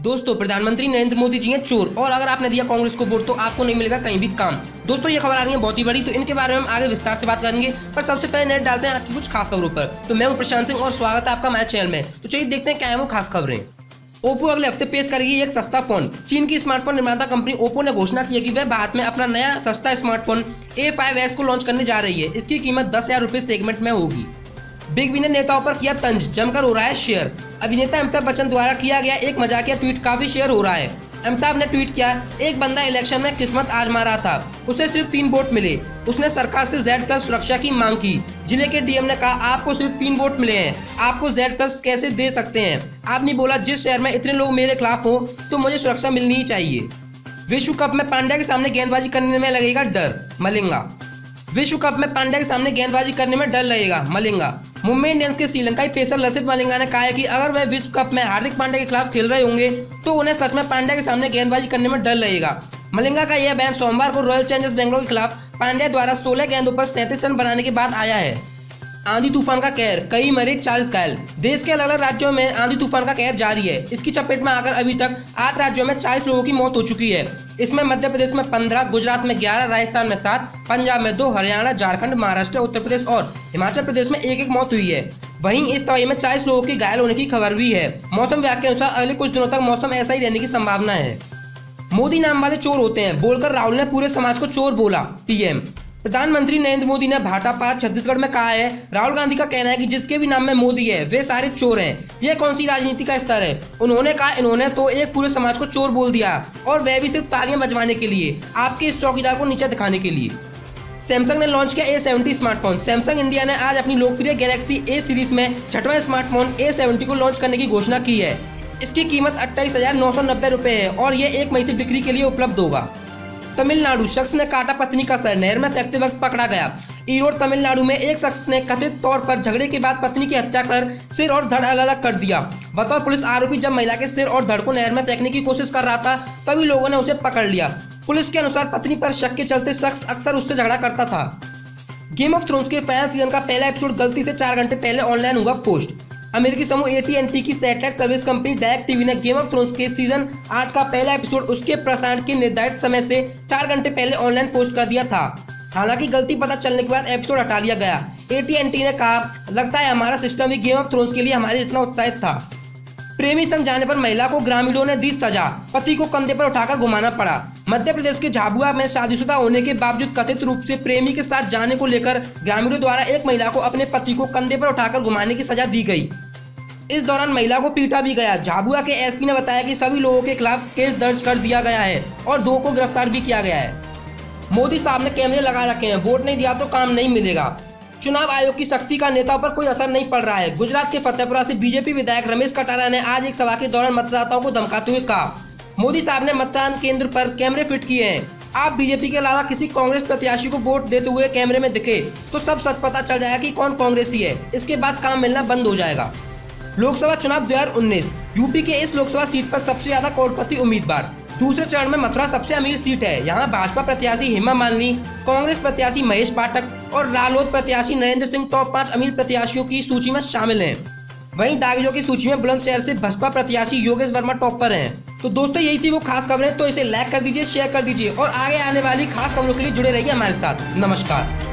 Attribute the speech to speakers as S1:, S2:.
S1: दोस्तों, प्रधानमंत्री नरेंद्र मोदी जी हैं चोर, और अगर आपने दिया कांग्रेस को वोट तो आपको नहीं मिलेगा कहीं भी काम। दोस्तों, ये खबर आ रही है बहुत ही बड़ी, तो इनके बारे में हम आगे विस्तार से बात करेंगे। पर सबसे पहले नेट डालते हैं आज की कुछ खास खबरों पर। तो मैं हूं प्रशांत सिंह और स्वागत है आपका हमारे चैनल में। तो चलिए देखते हैं क्या है वो खास खबरें। ओप्पो अगले हफ्ते पेश करेगी एक सस्ता फोन। चीन की स्मार्टफोन निर्माता कंपनी ओप्पो ने घोषणा की है कि वह भारत में अपना नया सस्ता स्मार्टफोन A5s को लॉन्च करने जा रही है। इसकी कीमत 10,000 रुपए सेगमेंट में होगी। बिग बी ने नेताओं पर किया तंज, जमकर हो रहा है शेयर। अभिनेता अमिताभ बच्चन द्वारा किया गया एक मजाकिया ट्वीट काफी शेयर हो रहा है। अमिताभ ने ट्वीट किया, एक बंदा इलेक्शन में किस्मत आजमा रहा था, उसे सिर्फ 3 वोट मिले। उसने सरकार से Z+ सुरक्षा की मांग की। जिले के डीएम ने कहा, आपको सिर्फ 3 वोट मिले हैं, आपको Z+ कैसे दे सकते हैं। आदमी बोला, जिस शहर में इतने लोग मेरे खिलाफ हो तो मुझे सुरक्षा मिलनी ही चाहिए। विश्व कप में पांड्या के सामने गेंदबाजी करने में लगेगा डर, मलिंगा। विश्व कप में पांड्या के सामने गेंदबाजी करने में डर लगेगा, मलिंगा। मुंबई इंडियंस के श्रीलंकाई पेसर लसित मलिंगा ने कहा है कि अगर वह विश्व कप में हार्दिक पांड्या के खिलाफ खेल रहे होंगे तो उन्हें सच में पांड्या के सामने गेंदबाजी करने में डर लगेगा। मलिंगा का यह बयान सोमवार को रॉयल चैलेंजर्स बेंगलोर के खिलाफ पांड्या द्वारा 16 गेंदों पर 37 रन बनाने के बाद आया है। आंधी तूफान का कहर, कई मरे 40 घायल। देश के अलग अलग राज्यों में आंधी तूफान का कहर जारी है। इसकी चपेट में आकर अभी तक 8 राज्यों में 40 लोगों की मौत हो चुकी है। इसमें मध्य प्रदेश में 15, गुजरात में 11, राजस्थान में 7, पंजाब में 2, हरियाणा, झारखंड, महाराष्ट्र, उत्तर प्रदेश और हिमाचल प्रदेश में 1-1 मौत हुई है। वहीं इस तबाही में 40 लोगों के घायल होने की खबर भी है। मौसम विभाग के अनुसार अगले कुछ दिनों तक मौसम ऐसा ही रहने की संभावना है। मोदी नाम वाले चोर होते हैं, बोलकर राहुल ने पूरे समाज को चोर बोला, पीएम। प्रधानमंत्री नरेंद्र मोदी ने भाटापारा छत्तीसगढ़ में कहा है, राहुल गांधी का कहना है कि जिसके भी नाम में मोदी है वे सारे चोर हैं। यह कौन सी राजनीति का स्तर है। उन्होंने कहा, इन्होंने तो एक पूरे समाज को चोर बोल दिया, और वह भी सिर्फ तालियां बजवाने के लिए, आपके इस चौकीदार को नीचे दिखाने के लिए। सैमसंग ने लॉन्च किया A70 स्मार्टफोन। सैमसंग इंडिया ने आज अपनी लोकप्रिय गैलेक्सी A सीरीज में 6वां स्मार्टफोन A70 को लॉन्च करने की घोषणा की है। इसकी कीमत 28,990 रुपए है और यह 1 मई से बिक्री के लिए उपलब्ध होगा। तमिलनाडु, शख्स ने काटा पत्नी का सर, नहर में फेंकते वक्त पकड़ा गया। ईरोड तमिलनाडु में एक शख्स ने कथित तौर पर झगड़े के बाद पत्नी की हत्या कर सिर और धड़ अलग अलग कर दिया। बतौर पुलिस आरोपी जब महिला के सिर और धड़ को नहर में फेंकने की कोशिश कर रहा था तभी लोगों ने उसे पकड़ लिया। पुलिस के अनुसार पत्नी पर शक के चलते शख्स अक्सर उससे झगड़ा करता था। गेम ऑफ थ्रोन्स के फाइनल सीजन का पहला एपिसोड गलती से 4 घंटे पहले ऑनलाइन हुआ पोस्ट। अमेरिकी समूह AT&T की satellite service company direct TV ने गेम ऑफ थ्रोन्स के सीजन 8 का पहला एपिसोड उसके प्रसारण के निर्धारित समय से 4 घंटे पहले ऑनलाइन पोस्ट कर दिया था। हालांकि गलती पता चलने के बाद एपिसोड हटा लिया गया। AT&T ने कहा, लगता है हमारा सिस्टम भी गेम ऑफ थ्रोन्स के लिए हमारे जितना उत्साहित था। प्रेमी संग जाने पर महिला को ग्रामीणों ने दी सजा, पति को कंधे पर उठाकर घुमाना पड़ा। मध्य प्रदेश के झाबुआ में शादीशुदा होने के बावजूद कथित रूप से प्रेमी के साथ जाने को लेकर ग्रामीणों द्वारा एक महिला को अपने पति को कंधे पर उठाकर घुमाने की सजा दी गई। इस दौरान महिला को पीटा भी गया। झाबुआ के एसपी ने बताया कि सभी लोगों के खिलाफ केस दर्ज कर दिया गया है और 2 को गिरफ्तार भी किया गया है। मोदी साहब ने कैमरे लगा रखे हैं, वोट नहीं दिया तो काम नहीं मिलेगा। चुनाव आयोग की सख्ती का नेताओं पर कोई असर नहीं पड़ रहा है। गुजरात के फतेहपुरा से बीजेपी विधायक रमेश कटारा ने आज एक सभा के दौरान मतदाताओं को धमकाते हुए कहा, मोदी साहब ने मतदान केंद्र पर कैमरे फिट किए हैं। आप बीजेपी के अलावा किसी कांग्रेस प्रत्याशी को वोट देते हुए कैमरे में दिखे तो सब सच पता चल जाएगा कि कौन कांग्रेसी है। इसके बाद काम मिलना बंद हो जाएगा। लोकसभा चुनाव 2019, यूपी के इस लोकसभा सीट पर सबसे ज्यादा करोड़पति उम्मीदवार। दूसरे चरण में मथुरा सबसे अमीर सीट है। यहाँ भाजपा प्रत्याशी हेमा मालिनी, कांग्रेस प्रत्याशी महेश पाठक और रालोद प्रत्याशी नरेंद्र सिंह टॉप 5 अमीर प्रत्याशियों की सूची में शामिल हैं। वहीं दागियों की सूची में बुलंदशहर से बसपा प्रत्याशी योगेश वर्मा टॉप पर हैं। तो दोस्तों, यही थी वो खास खबरें। तो इसे लाइक कर दीजिए, शेयर कर दीजिए और आगे आने वाली खास खबरों के लिए जुड़े रहिए हमारे साथ। नमस्कार।